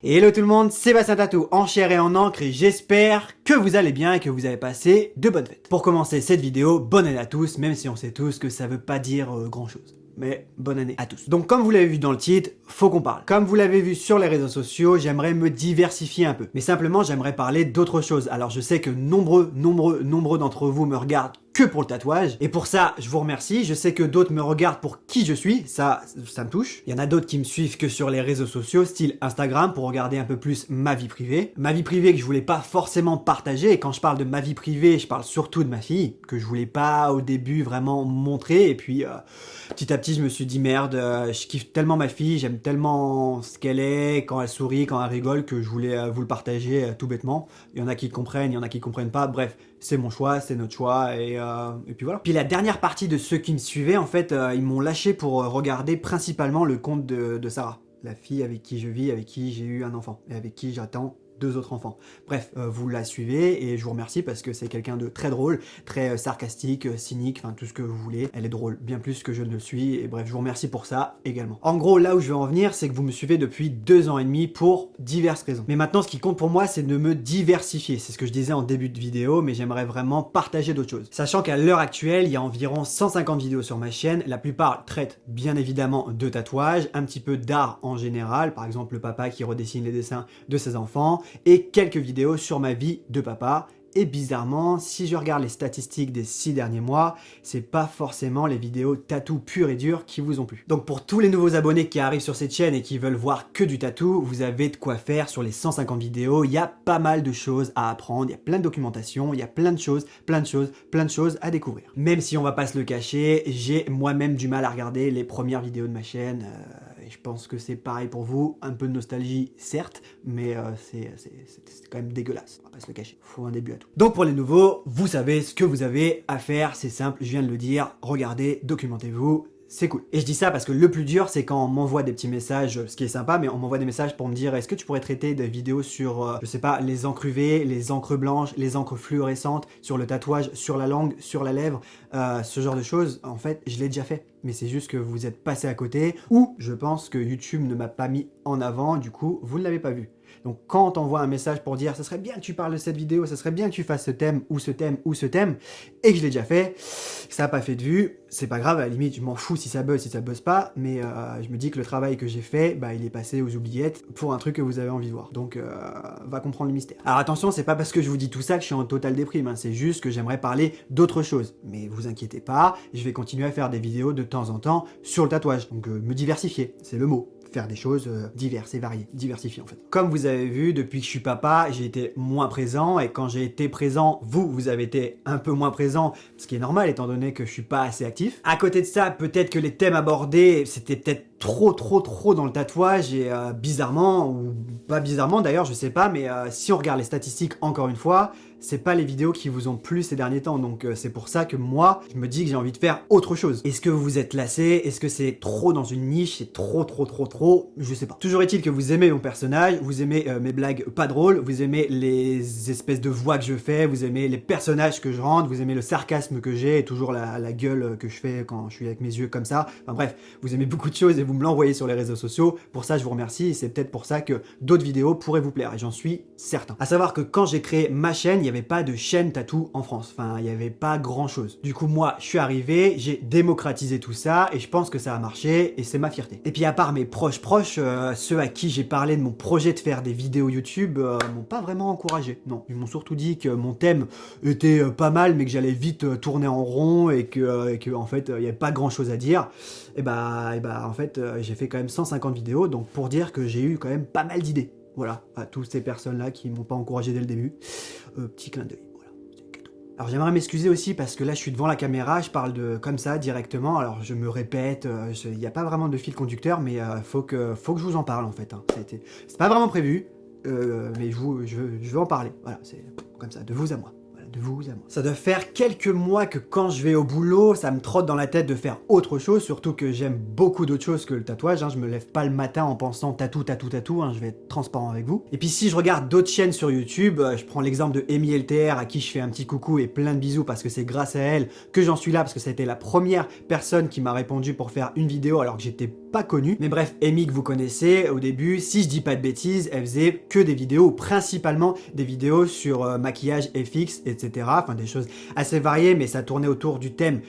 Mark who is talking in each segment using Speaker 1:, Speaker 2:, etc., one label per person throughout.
Speaker 1: Hello tout le monde, Sébastien Tatou en chair et en encre et j'espère que vous allez bien et que vous avez passé de bonnes fêtes. Pour commencer cette vidéo, bonne année à tous, même si on sait tous que ça veut pas dire grand chose. Mais bonne année à tous. Donc comme vous l'avez vu dans le titre, faut qu'on parle. Comme vous l'avez vu sur les réseaux sociaux, j'aimerais me diversifier un peu. Mais simplement, j'aimerais parler d'autre chose. Alors je sais que nombreux d'entre vous me regardent que pour le tatouage. Et pour ça, je vous remercie. Je sais que d'autres me regardent pour qui je suis. Ça me touche. Il y en a d'autres qui me suivent que sur les réseaux sociaux, style Instagram, pour regarder un peu plus ma vie privée. Ma vie privée que je voulais pas forcément partager. Et quand je parle de ma vie privée, je parle surtout de ma fille, que je voulais pas au début vraiment montrer. Et puis, petit à petit, je me suis dit merde, je kiffe tellement ma fille, j'aime tellement ce qu'elle est, quand elle sourit, quand elle rigole, que je voulais vous le partager tout bêtement. Il y en a qui comprennent, il y en a qui comprennent pas. Bref, c'est mon choix, c'est notre choix, et puis voilà. Puis la dernière partie de ceux qui me suivaient, en fait, ils m'ont lâché pour regarder principalement le compte de Sarah, la fille avec qui je vis, avec qui j'ai eu un enfant, et avec qui j'attends 2 autres enfants. Bref, vous la suivez et je vous remercie parce que c'est quelqu'un de très drôle, très sarcastique, cynique, enfin tout ce que vous voulez. Elle est drôle, bien plus que je ne le suis et bref, je vous remercie pour ça également. En gros, là où je veux en venir, c'est que vous me suivez depuis 2 ans et demi pour diverses raisons. Mais maintenant, ce qui compte pour moi, c'est de me diversifier. C'est ce que je disais en début de vidéo, mais j'aimerais vraiment partager d'autres choses. Sachant qu'à l'heure actuelle, il y a environ 150 vidéos sur ma chaîne. La plupart traitent bien évidemment de tatouage, un petit peu d'art en général, par exemple le papa qui redessine les dessins de ses enfants, et quelques vidéos sur ma vie de papa. Et bizarrement, si je regarde les statistiques des 6 derniers mois, c'est pas forcément les vidéos tatou pures et dures qui vous ont plu. Donc pour tous les nouveaux abonnés qui arrivent sur cette chaîne et qui veulent voir que du tatou, vous avez de quoi faire sur les 150 vidéos. Il y a pas mal de choses à apprendre, il y a plein de documentation, il y a plein de choses à découvrir. Même si on va pas se le cacher, j'ai moi-même du mal à regarder les premières vidéos de ma chaîne. Et je pense que c'est pareil pour vous, un peu de nostalgie certes, mais c'est quand même dégueulasse, on va pas se le cacher, faut un début à tout. Donc pour les nouveaux, vous savez ce que vous avez à faire, c'est simple, je viens de le dire, regardez, documentez-vous, c'est cool. Et je dis ça parce que le plus dur, c'est quand on m'envoie des petits messages, ce qui est sympa, mais on m'envoie des messages pour me dire est-ce que tu pourrais traiter des vidéos sur, je sais pas, les encres UV, les encres blanches, les encres fluorescentes, sur le tatouage, sur la langue, sur la lèvre, ce genre de choses. En fait, je l'ai déjà fait. Mais c'est juste que vous êtes passé à côté, ou je pense que YouTube ne m'a pas mis en avant, du coup, vous ne l'avez pas vu. Donc quand on t'envoie un message pour dire « ça serait bien que tu parles de cette vidéo, ça serait bien que tu fasses ce thème, ou ce thème, ou ce thème », et que je l'ai déjà fait, ça n'a pas fait de vue, c'est pas grave, à la limite, je m'en fous si ça buzz pas, mais je me dis que le travail que j'ai fait, bah, il est passé aux oubliettes pour un truc que vous avez envie de voir. Donc, va comprendre le mystère. Alors attention, c'est pas parce que je vous dis tout ça que je suis en totale déprime, hein, c'est juste que j'aimerais parler d'autre chose. Mais vous inquiétez pas, je vais continuer à faire des vidéos de temps en temps sur le tatouage. Donc, me diversifier, c'est le mot. Faire des choses diverses et variées, diversifiées en fait. Comme vous avez vu, depuis que je suis papa, j'ai été moins présent, et quand j'ai été présent, vous avez été un peu moins présent, ce qui est normal étant donné que je suis pas assez actif. À côté de ça, peut-être que les thèmes abordés, c'était peut-être trop dans le tatouage, et bizarrement, ou pas bizarrement d'ailleurs, je sais pas, mais si on regarde les statistiques encore une fois, c'est pas les vidéos qui vous ont plu ces derniers temps, donc c'est pour ça que moi, je me dis que j'ai envie de faire autre chose. Est-ce que vous vous êtes lassé? Est-ce que c'est trop dans une niche? C'est trop? Je sais pas. Toujours est-il que vous aimez mon personnage, vous aimez mes blagues pas drôles, vous aimez les espèces de voix que je fais, vous aimez les personnages que je rentre, vous aimez le sarcasme que j'ai, et toujours la gueule que je fais quand je suis avec mes yeux comme ça. Enfin bref, vous aimez beaucoup de choses et vous me l'envoyez sur les réseaux sociaux. Pour ça, je vous remercie, et c'est peut-être pour ça que d'autres vidéos pourraient vous plaire, et j'en suis certain. À savoir que quand j'ai créé ma chaîne, il n'y avait pas de chaîne tatou en France. Enfin, il n'y avait pas grand chose. Du coup, moi, je suis arrivé, j'ai démocratisé tout ça, et je pense que ça a marché, et c'est ma fierté. Et puis à part mes proches, ceux à qui j'ai parlé de mon projet de faire des vidéos YouTube, m'ont pas vraiment encouragé. Non, ils m'ont surtout dit que mon thème était pas mal, mais que j'allais vite tourner en rond, et que en fait, il n'y avait pas grand chose à dire. Et bah en fait, j'ai fait quand même 150 vidéos, donc pour dire que j'ai eu quand même pas mal d'idées. Voilà, à toutes ces personnes-là qui m'ont pas encouragé dès le début. Petit clin d'œil, voilà, c'est cadeau. Alors j'aimerais m'excuser aussi parce que là je suis devant la caméra, je parle comme ça directement, alors je me répète, il n'y a pas vraiment de fil conducteur, mais faut que je vous en parle en fait. Hein. C'est pas vraiment prévu, mais je veux en parler, voilà, c'est comme ça, de vous à moi. de vous à moi. Ça doit faire quelques mois que quand je vais au boulot, ça me trotte dans la tête de faire autre chose, surtout que j'aime beaucoup d'autres choses que le tatouage, hein. Je me lève pas le matin en pensant tatou, hein. Je vais être transparent avec vous. Et puis si je regarde d'autres chaînes sur YouTube, je prends l'exemple de Amy LTR, à qui je fais un petit coucou et plein de bisous parce que c'est grâce à elle que j'en suis là, parce que ça a été la première personne qui m'a répondu pour faire une vidéo alors que j'étais pas connu. Mais bref, Amy que vous connaissez, au début, si je dis pas de bêtises, elle faisait que des vidéos, principalement des vidéos sur maquillage FX, etc. Enfin des choses assez variées, mais ça tournait autour du thème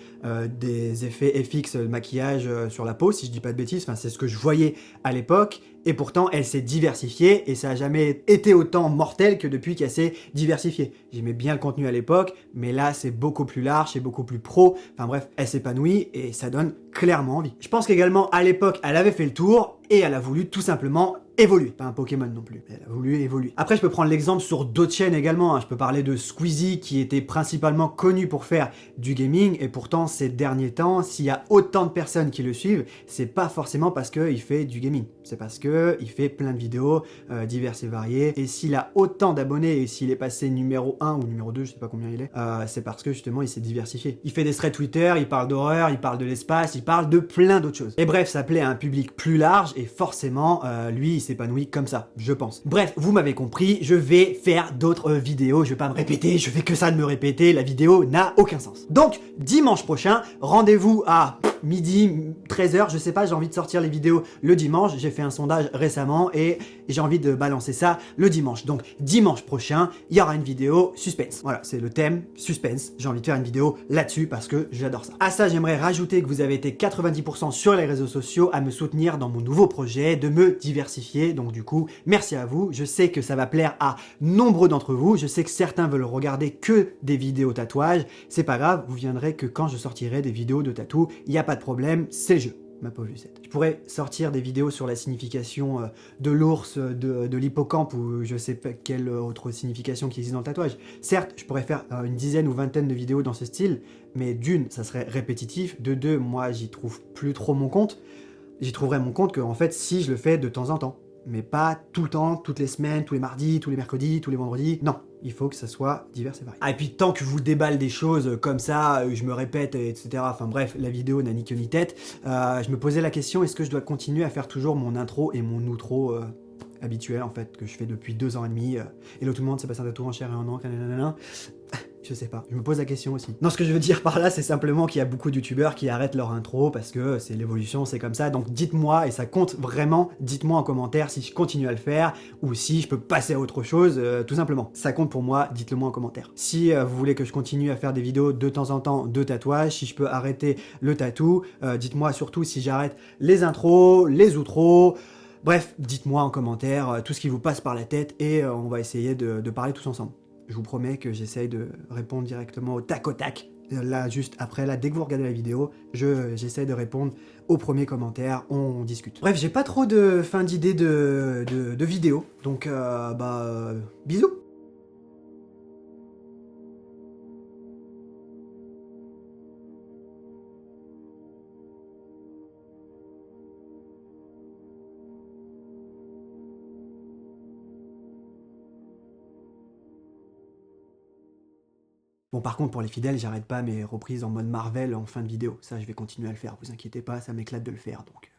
Speaker 1: des effets FX maquillage sur la peau, si je dis pas de bêtises. Enfin c'est ce que je voyais à l'époque. Et pourtant, elle s'est diversifiée et ça a jamais été autant mortel que depuis qu'elle s'est diversifiée. J'aimais bien le contenu à l'époque, mais là, c'est beaucoup plus large, c'est beaucoup plus pro. Enfin bref, elle s'épanouit et ça donne clairement envie. Je pense qu'également, à l'époque, elle avait fait le tour et elle a voulu tout simplement évoluer. Pas un Pokémon non plus, elle a voulu évoluer. Après, je peux prendre l'exemple sur d'autres chaînes également, hein. Je peux parler de Squeezie qui était principalement connu pour faire du gaming et pourtant ces derniers temps, s'il y a autant de personnes qui le suivent, c'est pas forcément parce qu'il fait du gaming. C'est parce qu'il fait plein de vidéos diverses et variées. Et s'il a autant d'abonnés et s'il est passé numéro 1 ou numéro 2, je sais pas combien il est, c'est parce que justement il s'est diversifié. Il fait des threads Twitter, il parle d'horreur, il parle de l'espace, il parle de plein d'autres choses. Et bref, ça plaît à un public plus large et forcément, lui, il s'épanouit comme ça, je pense. Bref, vous m'avez compris, je vais faire d'autres vidéos, je vais pas me répéter, je fais que ça de me répéter, la vidéo n'a aucun sens. Donc, dimanche prochain, rendez-vous à midi, 13h, je sais pas, j'ai envie de sortir les vidéos le dimanche, j'ai fait un sondage récemment et j'ai envie de balancer ça le dimanche. Donc dimanche prochain, il y aura une vidéo suspense. Voilà, c'est le thème, suspense. J'ai envie de faire une vidéo là-dessus parce que j'adore ça. À ça, j'aimerais rajouter que vous avez été 90% sur les réseaux sociaux à me soutenir dans mon nouveau projet, de me diversifier. Donc du coup, merci à vous. Je sais que ça va plaire à nombreux d'entre vous. Je sais que certains veulent regarder que des vidéos tatouages. C'est pas grave, vous viendrez que quand je sortirai des vidéos de tatou. Il n'y a pas de problème, c'est le jeu. Ma pauvre Lucette. Je pourrais sortir des vidéos sur la signification de l'ours, de l'hippocampe ou je sais pas quelle autre signification qui existe dans le tatouage. Certes, je pourrais faire une dizaine ou vingtaine de vidéos dans ce style, mais d'une, ça serait répétitif. De deux, moi, j'y trouve plus trop mon compte. J'y trouverais mon compte que, en fait, si je le fais de temps en temps. Mais pas tout le temps, toutes les semaines, tous les mardis, tous les mercredis, tous les vendredis. Non, il faut que ça soit divers et varié. Ah, et puis tant que je vous déballe des choses comme ça, je me répète, etc. Enfin bref, la vidéo n'a ni queue ni tête. Je me posais la question, est-ce que je dois continuer à faire toujours mon intro et mon outro habituel, en fait, que je fais depuis 2 ans et demi. Hello tout le monde, c'est passé un tatou en chair et en encre, nanana. Je sais pas, je me pose la question aussi. Non, ce que je veux dire par là, c'est simplement qu'il y a beaucoup de youtubeurs qui arrêtent leur intro parce que c'est l'évolution, c'est comme ça. Donc dites-moi, et ça compte vraiment, dites-moi en commentaire si je continue à le faire ou si je peux passer à autre chose, tout simplement. Ça compte pour moi, dites-le moi en commentaire. Si vous voulez que je continue à faire des vidéos de temps en temps de tatouage, si je peux arrêter le tatou, dites-moi surtout si j'arrête les intros, les outros. Bref, dites-moi en commentaire tout ce qui vous passe par la tête et on va essayer de parler tous ensemble. Je vous promets que j'essaye de répondre directement au tac au tac. Là, juste après, là, dès que vous regardez la vidéo, j'essaye de répondre aux premiers commentaires, on discute. Bref, j'ai pas trop de fin d'idée de vidéo, donc bisous. Bon, par contre, pour les fidèles, j'arrête pas mes reprises en mode Marvel en fin de vidéo. Ça, je vais continuer à le faire, vous inquiétez pas, ça m'éclate de le faire, donc...